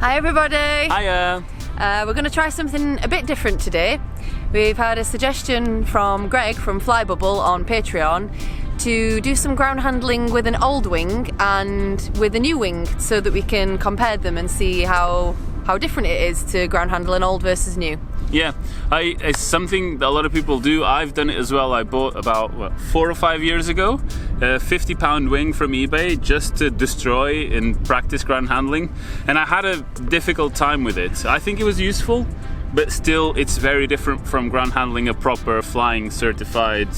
Hi everybody! Hiya! We're going to try something a bit different today. We've had a suggestion from Greg from Flybubble on Patreon to do some ground handling with an old wing and with a new wing so that we can compare them and see how different it is to ground handle an old versus new. Yeah, it's something that a lot of people do. I've done it as well. I bought about 4 or 5 years ago a £50 wing from eBay just to destroy and practice ground handling, and I had a difficult time with it. I think it was useful, but still it's very different from ground handling a proper flying certified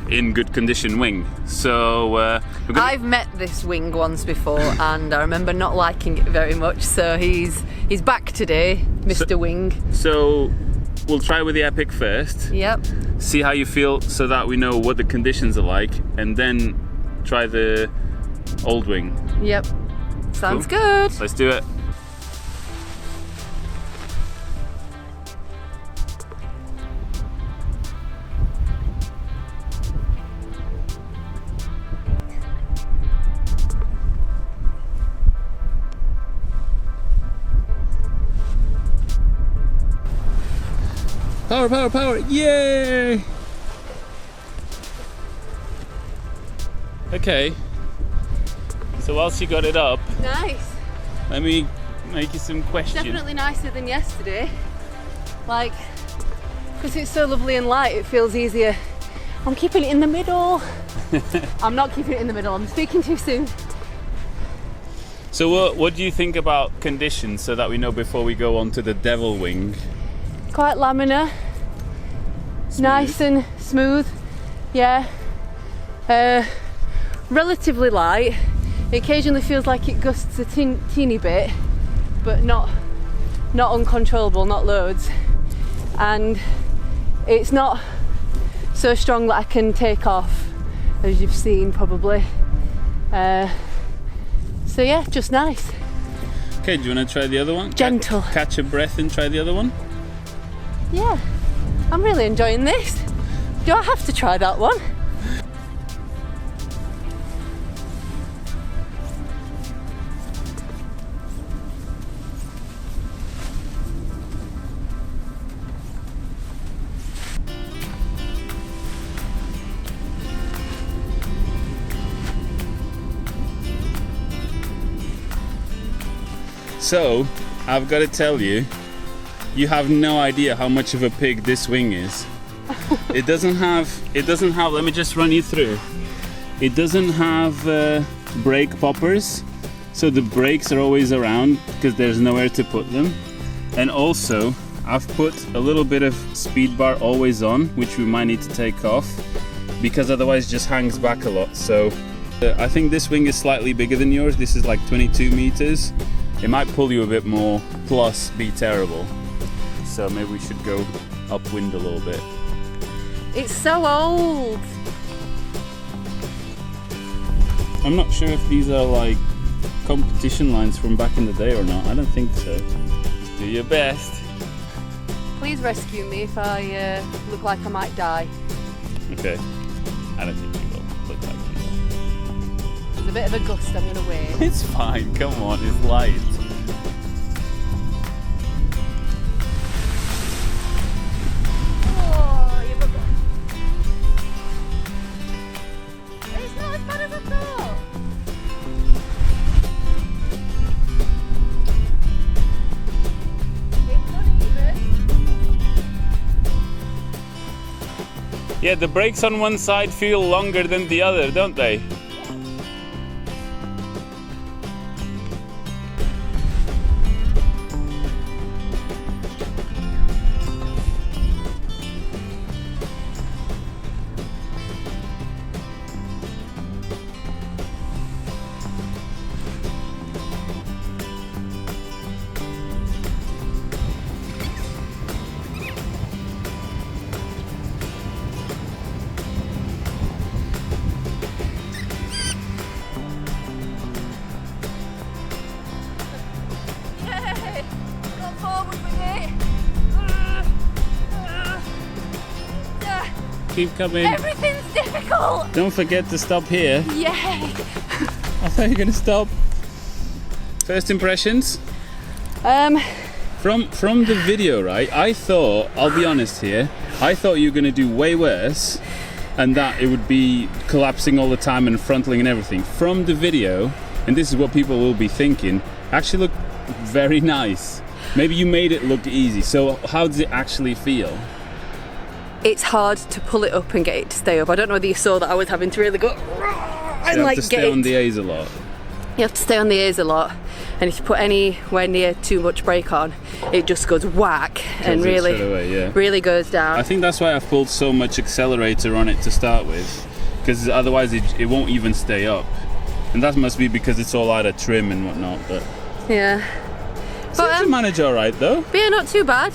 in good condition wing. So I've met this wing once before and I remember not liking it very much, so he's back today, Mr. Wing. So we'll try with the Epic first. Yep. See how you feel so that we know what the conditions are like, and then try the old wing. Yep. Sounds cool. Good. Let's do it. Power, power, power! Yay! Okay. So whilst you got it up, nice. Let me make you some questions. Definitely nicer than yesterday. Like, because it's so lovely and light, it feels easier. I'm keeping it in the middle. I'm not keeping it in the middle. I'm speaking too soon. So what do you think about conditions so that we know before we go on to the devil wing? Quite laminar, nice and smooth, yeah. Relatively light. It occasionally feels like it gusts a teeny bit, but not uncontrollable, not loads. And it's not so strong that I can take off, as you've seen probably. So yeah, just nice. Okay, do you want to try the other one? Gentle. Catch a breath and try the other one? Yeah, I'm really enjoying this. Do I have to try that one? So, I've got to tell you, you have no idea how much of a pig this wing is. It doesn't have, let me just run you through. It doesn't have brake poppers, so the brakes are always around because there's nowhere to put them. And also, I've put a little bit of speed bar always on, which we might need to take off, because otherwise it just hangs back a lot. So, I think this wing is slightly bigger than yours. This is like 22 meters. It might pull you a bit more, plus be terrible. So maybe we should go upwind a little bit. It's so old. I'm not sure if these are like competition lines from back in the day or not. I don't think so. Just do your best. Please rescue me if I look like I might die. Okay. I don't think you will look like you will. There's a bit of a gust, I'm gonna wait. It's fine, come on, it's light. Yeah, the brakes on one side feel longer than the other, don't they? Keep coming. Everything's difficult. Don't forget to stop here. Yay. I thought you were going to stop. First impressions? From the video, right, I thought, I'll be honest here, I thought you were going to do way worse and that it would be collapsing all the time and frontling and everything. From the video, and this is what people will be thinking, actually looked very nice. Maybe you made it look easy. So how does it actually feel? It's hard to pull it up and get it to stay up. I don't know whether you saw that I was having to really go and You like have to get stay it. on the A's a lot. You have to stay on the A's a lot, and if you put anywhere near too much brake on, it just goes whack and Kills it really, straight away, yeah. really goes down. I think that's why I've pulled so much accelerator on it to start with, because otherwise it won't even stay up. And that must be because it's all out of trim and whatnot. But yeah. seems to manage all right though. But yeah, not too bad.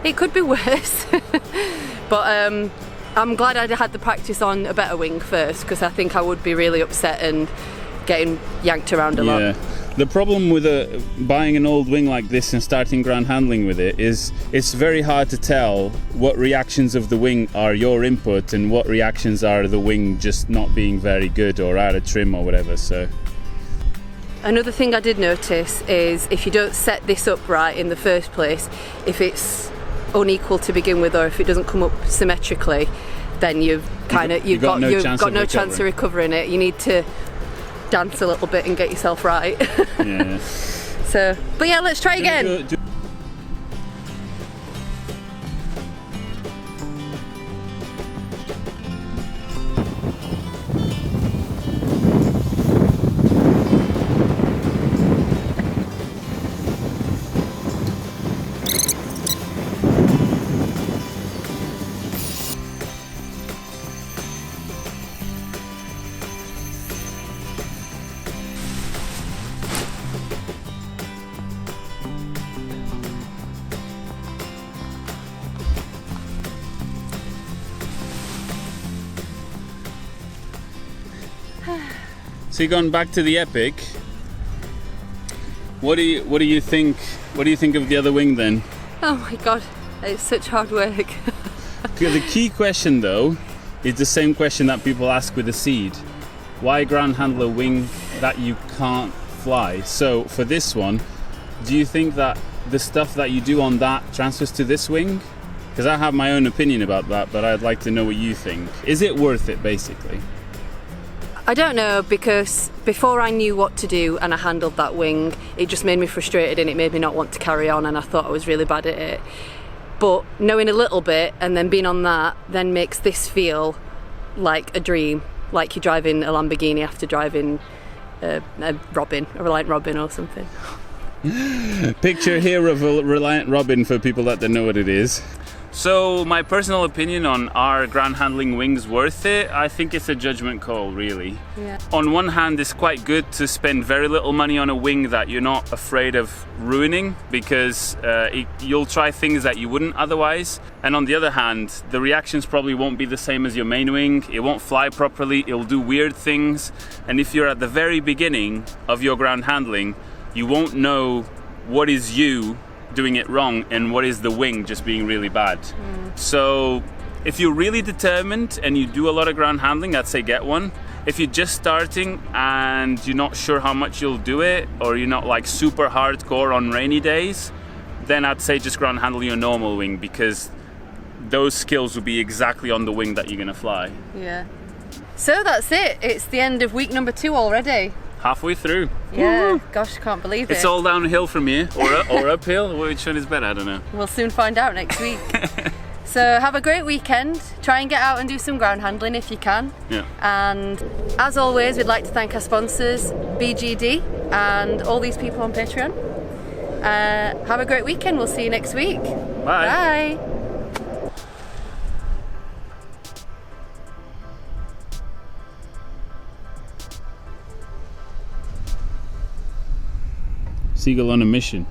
It could be worse. But I'm glad I had the practice on a better wing first, because I think I would be really upset and getting yanked around a lot. Yeah. The problem with buying an old wing like this and starting ground handling with it is it's very hard to tell what reactions of the wing are your input and what reactions are the wing just not being very good or out of trim or whatever. So another thing I did notice is if you don't set this up right in the first place, if it's unequal to begin with or if it doesn't come up symmetrically, then you've got no chance of recovering it. You need to dance a little bit and get yourself right. yeah. So, but yeah, let's try again. So you're going back to the Epic. What do you think? What do you think of the other wing then? Oh my god, it's such hard work. The key question though is the same question that people ask with a seed. Why ground handle a wing that you can't fly? So for this one, do you think that the stuff that you do on that transfers to this wing? Because I have my own opinion about that, but I'd like to know what you think. Is it worth it basically? I don't know, because before I knew what to do and I handled that wing, it just made me frustrated and it made me not want to carry on, and I thought I was really bad at it. But knowing a little bit and then being on that then makes this feel like a dream, like you're driving a Lamborghini after driving a Reliant Robin or something. Picture here of a Reliant Robin for people that don't know what it is. So my personal opinion on are ground handling wings worth it? I think it's a judgment call, really. Yeah. On one hand, it's quite good to spend very little money on a wing that you're not afraid of ruining, because you'll try things that you wouldn't otherwise. And on the other hand, the reactions probably won't be the same as your main wing. It won't fly properly, it'll do weird things. And if you're at the very beginning of your ground handling, you won't know what is you doing it wrong and what is the wing just being really bad. So if you're really determined and you do a lot of ground handling, I'd say get one. If you're just starting and you're not sure how much you'll do it, or you're not like super hardcore on rainy days, then I'd say just ground handle your normal wing, because those skills will be exactly on the wing that you're gonna fly. Yeah. So that's it. It's the end of week number 2 already. Halfway through. Yeah. Woo! Gosh, I can't believe it. It's all downhill from here, or uphill. Which one is better? I don't know. We'll soon find out next week. So have a great weekend. Try and get out and do some ground handling if you can. Yeah. And as always, we'd like to thank our sponsors, BGD, and all these people on Patreon. Have a great weekend. We'll see you next week. Bye. Bye. Seagull on a mission.